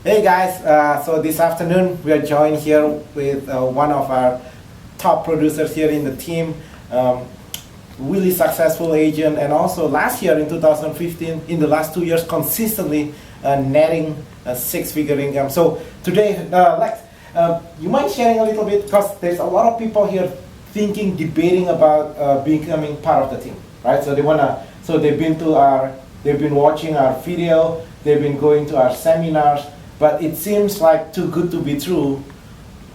Hey guys, so this afternoon we are joined here with one of our top producers here in the team, really successful agent, and also last year in 2015, in the last 2 years, consistently netting a six-figure income. So today, Lex, you mind sharing a little bit, because there's a lot of people here thinking, debating about becoming part of the team, right? So they've been watching our video, they've been going to our seminars, but it seems like too good to be true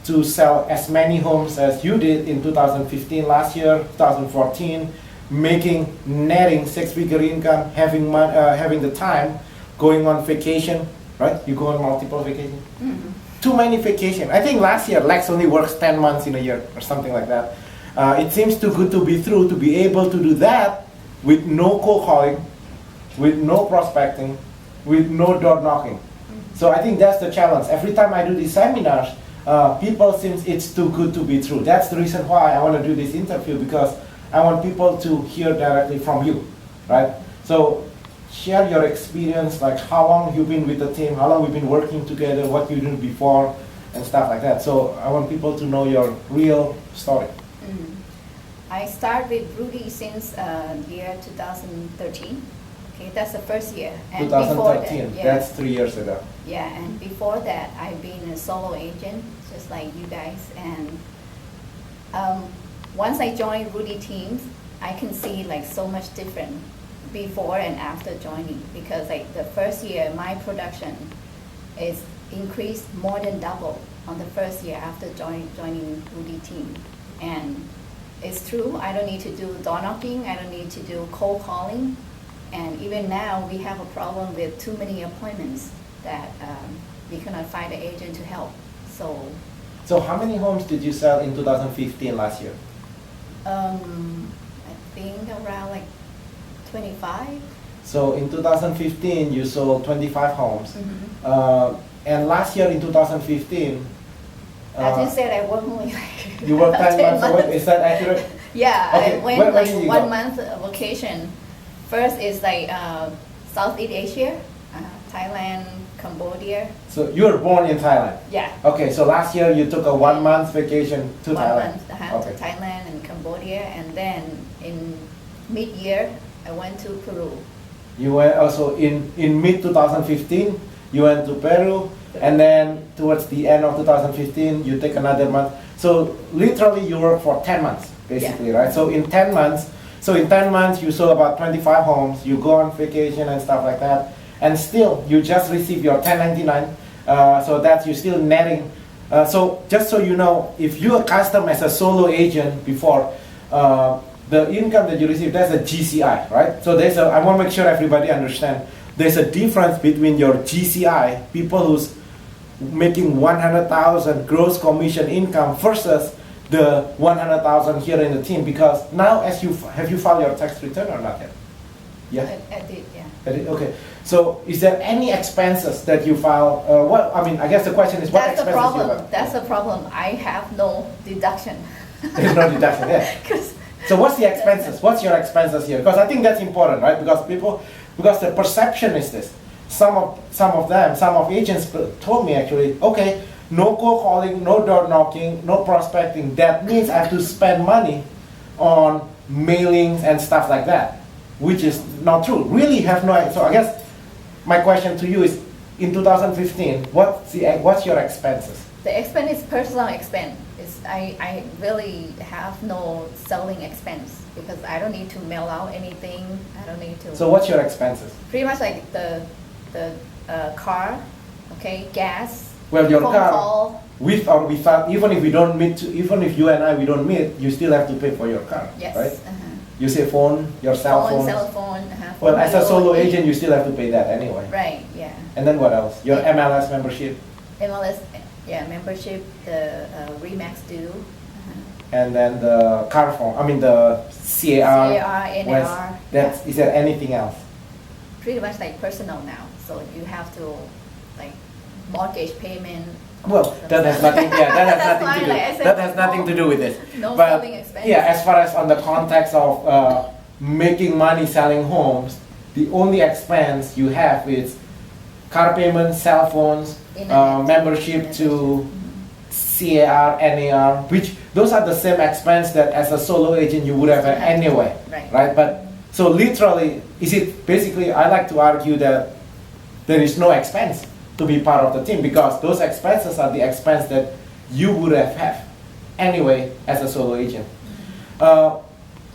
to sell as many homes as you did in 2015, last year, 2014, netting six-figure income, having the time, going on vacation, right? You go on multiple vacations. Mm-hmm. Too many vacations. I think last year Lex only works 10 months in a year or something like that. It seems too good to be true to be able to do that with no cold calling, with no prospecting, with no door knocking. So I think that's the challenge. Every time I do these seminars, people think it's too good to be true. That's the reason why I want to do this interview, because I want people to hear directly from you, right? So share your experience, like how long you've been with the team, how long we've been working together, what you did before, and stuff like that. So I want people to know your real story. I started with Rudy since year 2013. Okay, that's the first year. And 2013, that's 3 years ago. Yeah, and before that, I've been a solo agent, just like you guys. And once I joined Rudy teams, I can see like so much different before and after joining, because like the first year, my production is increased more than double on the first year after joining Rudy team. And it's true, I don't need to do door knocking, I don't need to do cold calling. And even now, we have a problem with too many appointments that we cannot find an agent to help. So how many homes did you sell in 2015 last year? I think around like 25. So in 2015, you sold 25 homes. Mm-hmm. And last year in 2015, as you said, I worked only like you worked 10 months. Is that accurate? Yeah, okay. I went like 1 month vacation. First is like Southeast Asia, Thailand, Cambodia. So you were born in Thailand? Yeah. Okay, so last year you took a 1 month vacation to Thailand? 1 month to Thailand and Cambodia, and then in mid-year I went to Peru. You went also in mid-2015, you went to Peru, and then towards the end of 2015 you take another month. So literally you work for 10 months basically, yeah. Right? So in 10 months you sold about 25 homes, you go on vacation and stuff like that, and still you just receive your 1099, so that you're still netting. So just so you know, if you're accustomed as a solo agent before, the income that you receive, that's a GCI, right? So I want to make sure everybody understand, there's a difference between your GCI, people who's making 100,000 gross commission income, versus the 100,000 here in the team. Because now, have you filed your tax return or not yet? Yeah, I did. Yeah. I did? Okay. So is there any expenses that you file? I guess the question is, what That's expenses you have? That's the problem. I have no deduction. There's no deduction. Yeah. So what's the expenses? What's your expenses here? Because I think that's important, right? Because the perception is this. Some of agents told me actually, okay, no cold calling, no door knocking, no prospecting. That means I have to spend money on mailings and stuff like that, which is not true. Really have no. So I guess my question to you is, in 2015, what's your expenses? The expense is personal expense. I really have no selling expense, because I don't need to mail out anything. I don't need to. So what's your expenses? Pretty much like the car, okay, gas. Well, your phone car, call. with or without, even if you and I we don't meet, you still have to pay for your car, yes. Right? Uh-huh. You say phone, your cell phone. Well, as a solo agent, you still have to pay that anyway. Right. Yeah. And then what else? Your MLS membership. MLS, yeah, membership, the Remax due. And then the car phone. I mean the CAR. NAR. Is there anything else? Pretty much like personal now. So you have to like mortgage payment. Well, that has nothing. Yeah, that has nothing to do. That has nothing to do with this. No but selling expense. Yeah, as far as on the context of making money selling homes, the only expense you have is car payments, cell phones, Internet. membership to CAR, NAR, which those are the same expense that as a solo agent you would have anyway, right? But so literally, is it basically? I like to argue that there is no expense to be part of the team because those expenses are the expense that you would have had anyway as a solo agent.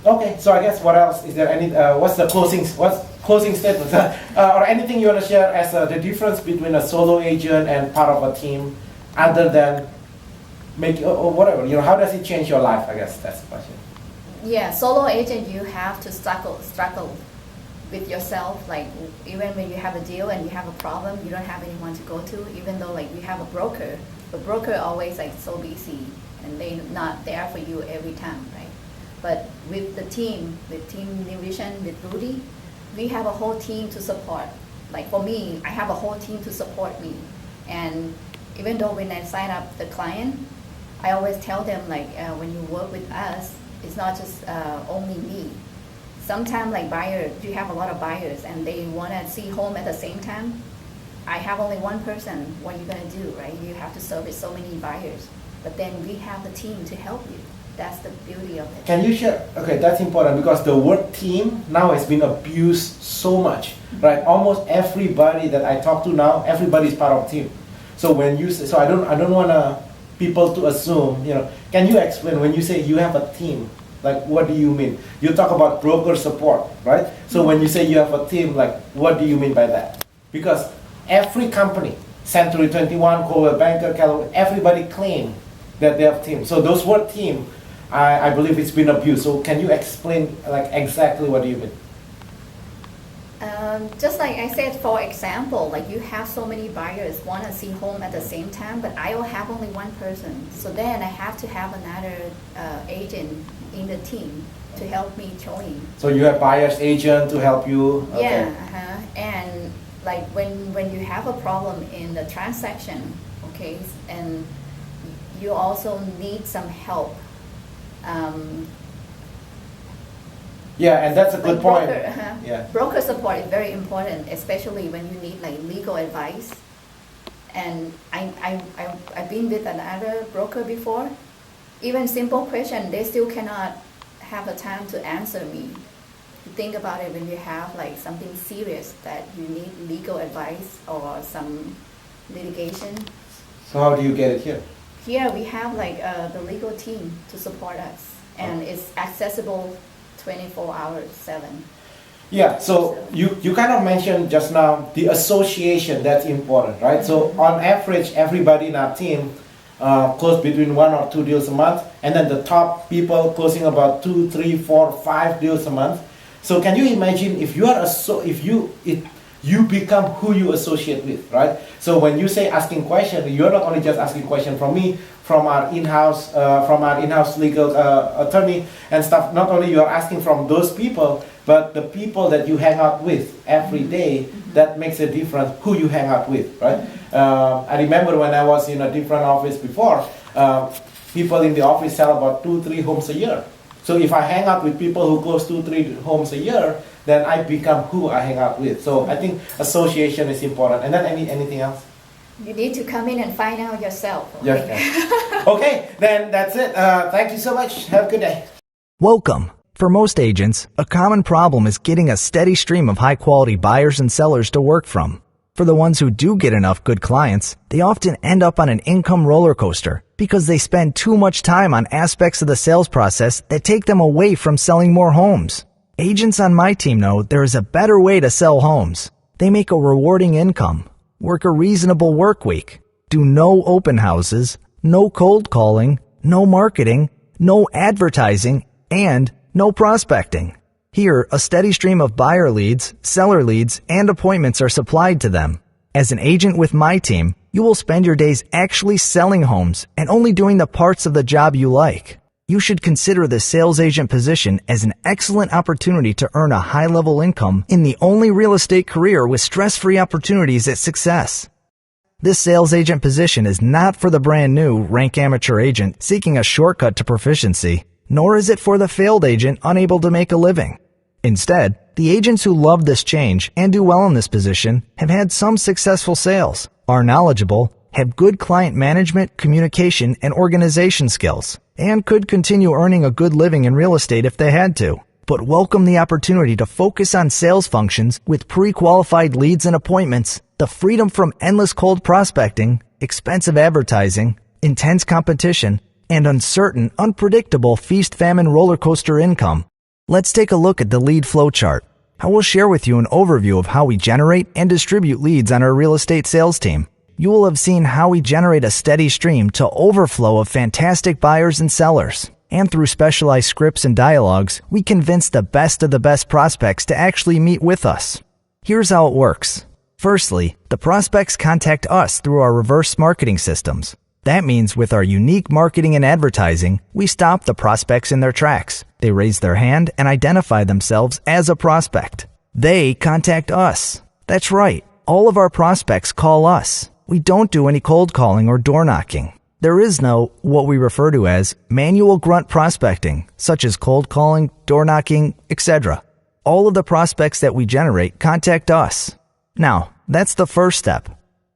Okay, so I guess what else is there? What's closing statements or anything you want to share as the difference between a solo agent and part of a team, other than or whatever, how does it change your life? I guess that's the question. Yeah, solo agent, you have to struggle with yourself. Like even when you have a deal and you have a problem, you don't have anyone to go to. Even though like you have a broker always like so busy and they're not there for you every time, right? But with the team, with Team New Vision, with Rudy, we have a whole team to support. Like for me, I have a whole team to support me. And even though when I sign up the client, I always tell them like when you work with us, it's not just only me. Sometimes like buyers, you have a lot of buyers and they want to see home at the same time. I have only one person, what are you going to do, right? You have to service so many buyers. But then we have the team to help you. That's the beauty of it. Can you share? Okay, that's important because the word team now has been abused so much, right? Almost everybody that I talk to now, everybody is part of team. So when you say, so I don't want people to assume, can you explain when you say you have a team, like what do you mean? You talk about broker support, right? So when you say you have a team, like what do you mean by that? Because every company, Century 21, Coldwell Banker, Callaway, everybody claim that they have team. So those word team, I believe it's been abused. So can you explain like exactly what do you mean? Just like I said, for example, like you have so many buyers want to see home at the same time, but I will have only one person. So then I have to have another agent in the team to help me join. So you have buyer's agent to help you? Okay. Yeah, and like when you have a problem in the transaction, okay, and you also need some help. Yeah, and that's a good point. Yeah. Broker support is very important, especially when you need like legal advice. And I've been with another broker before. Even simple question, they still cannot have the time to answer me. You think about it when you have like something serious that you need legal advice or some litigation. So how do you get it here? Here we have like the legal team to support us, and it's accessible 24 hours, 7. Yeah, so you kind of mentioned just now the association, that's important, right? So on average, everybody in our team close between 1 or 2 deals a month, and then the top people closing about 2, 3, 4, 5 deals a month. So can you imagine if you become who you associate with, right? So when you say asking questions, you're not only just asking questions from me, from our in-house legal attorney and stuff. Not only you are asking from those people, but the people that you hang out with every day. That makes a difference who you hang out with, right? I remember when I was in a different office before, people in the office sell about 2-3 homes a year. So if I hang out with people who close 2-3 homes a year, then I become who I hang out with. So I think association is important. And then anything else? You need to come in and find out yourself. Okay? Yeah. Okay, then that's it. Thank you so much. Have a good day. Welcome. For most agents, a common problem is getting a steady stream of high-quality buyers and sellers to work from. For the ones who do get enough good clients, they often end up on an income roller coaster because they spend too much time on aspects of the sales process that take them away from selling more homes. Agents on my team know there is a better way to sell homes. They make a rewarding income, work a reasonable work week, do no open houses, no cold calling, no marketing, no advertising, and no prospecting. Here, a steady stream of buyer leads, seller leads, and appointments are supplied to them. As an agent with my team, you will spend your days actually selling homes and only doing the parts of the job you like. You should consider the sales agent position as an excellent opportunity to earn a high-level income in the only real estate career with stress-free opportunities at success. This sales agent position is not for the brand new rank amateur agent seeking a shortcut to proficiency, nor is it for the failed agent unable to make a living. Instead, the agents who love this change and do well in this position have had some successful sales, are knowledgeable, have good client management, communication, and organization skills, and could continue earning a good living in real estate if they had to, but welcome the opportunity to focus on sales functions with pre-qualified leads and appointments, the freedom from endless cold prospecting, expensive advertising, intense competition, and uncertain, unpredictable feast-famine roller coaster income. Let's take a look at the lead flow chart. I will share with you an overview of how we generate and distribute leads on our real estate sales team. You will have seen how we generate a steady stream to overflow of fantastic buyers and sellers. And through specialized scripts and dialogues, we convince the best of the best prospects to actually meet with us. Here's how it works. Firstly, the prospects contact us through our reverse marketing systems. That means with our unique marketing and advertising, we stop the prospects in their tracks. They raise their hand and identify themselves as a prospect. They contact us. That's right. All of our prospects call us. We don't do any cold calling or door knocking. There is no, what we refer to as, manual grunt prospecting, such as cold calling, door knocking, etc. All of the prospects that we generate contact us. Now, that's the first step.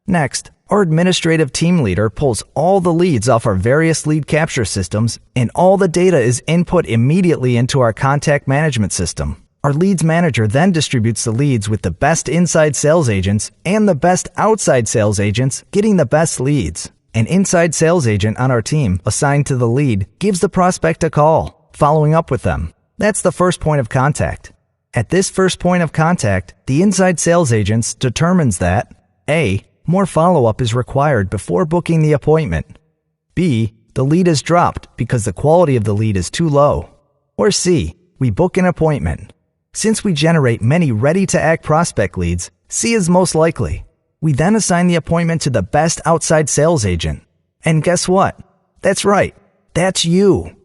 Next, our administrative team leader pulls all the leads off our various lead capture systems, and all the data is input immediately into our contact management system. Our leads manager then distributes the leads with the best inside sales agents and the best outside sales agents getting the best leads. An inside sales agent on our team assigned to the lead gives the prospect a call, following up with them. That's the first point of contact. At this first point of contact, the inside sales agents determines that A. More follow-up is required before booking the appointment. B. The lead is dropped because the quality of the lead is too low. Or C. We book an appointment. Since we generate many ready-to-act prospect leads, C is most likely. We then assign the appointment to the best outside sales agent. And guess what? That's right. That's you.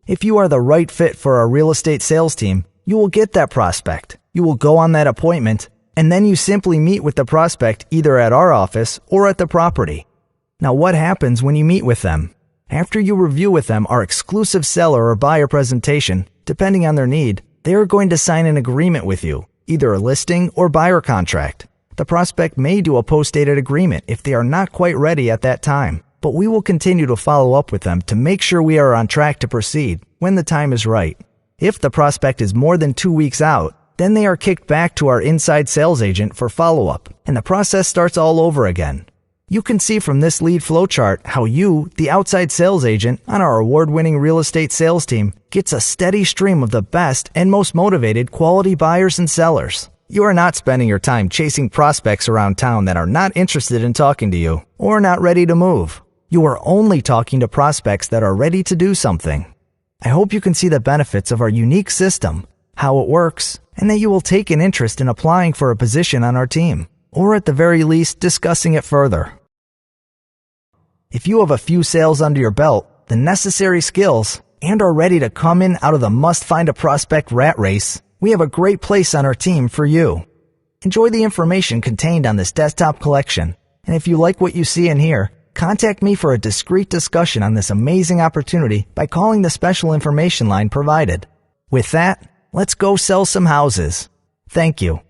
If you are the right fit for our real estate sales team, you will get that prospect. You will go on that appointment, and then you simply meet with the prospect either at our office or at the property. Now, what happens when you meet with them? After you review with them our exclusive seller or buyer presentation, depending on their need, they are going to sign an agreement with you, either a listing or buyer contract. The prospect may do a post-dated agreement if they are not quite ready at that time, but we will continue to follow up with them to make sure we are on track to proceed when the time is right. If the prospect is more than 2 weeks out, then they are kicked back to our inside sales agent for follow-up, and the process starts all over again. You can see from this lead flow chart how you, the outside sales agent on our award-winning real estate sales team, gets a steady stream of the best and most motivated quality buyers and sellers. You are not spending your time chasing prospects around town that are not interested in talking to you or not ready to move. You are only talking to prospects that are ready to do something. I hope you can see the benefits of our unique system, how it works, and that you will take an interest in applying for a position on our team, or at the very least discussing it further. If you have a few sales under your belt, the necessary skills, and are ready to come in out of the must-find-a-prospect rat race, we have a great place on our team for you. Enjoy the information contained on this desktop collection, and if you like what you see and hear, contact me for a discreet discussion on this amazing opportunity by calling the special information line provided. With that, let's go sell some houses. Thank you.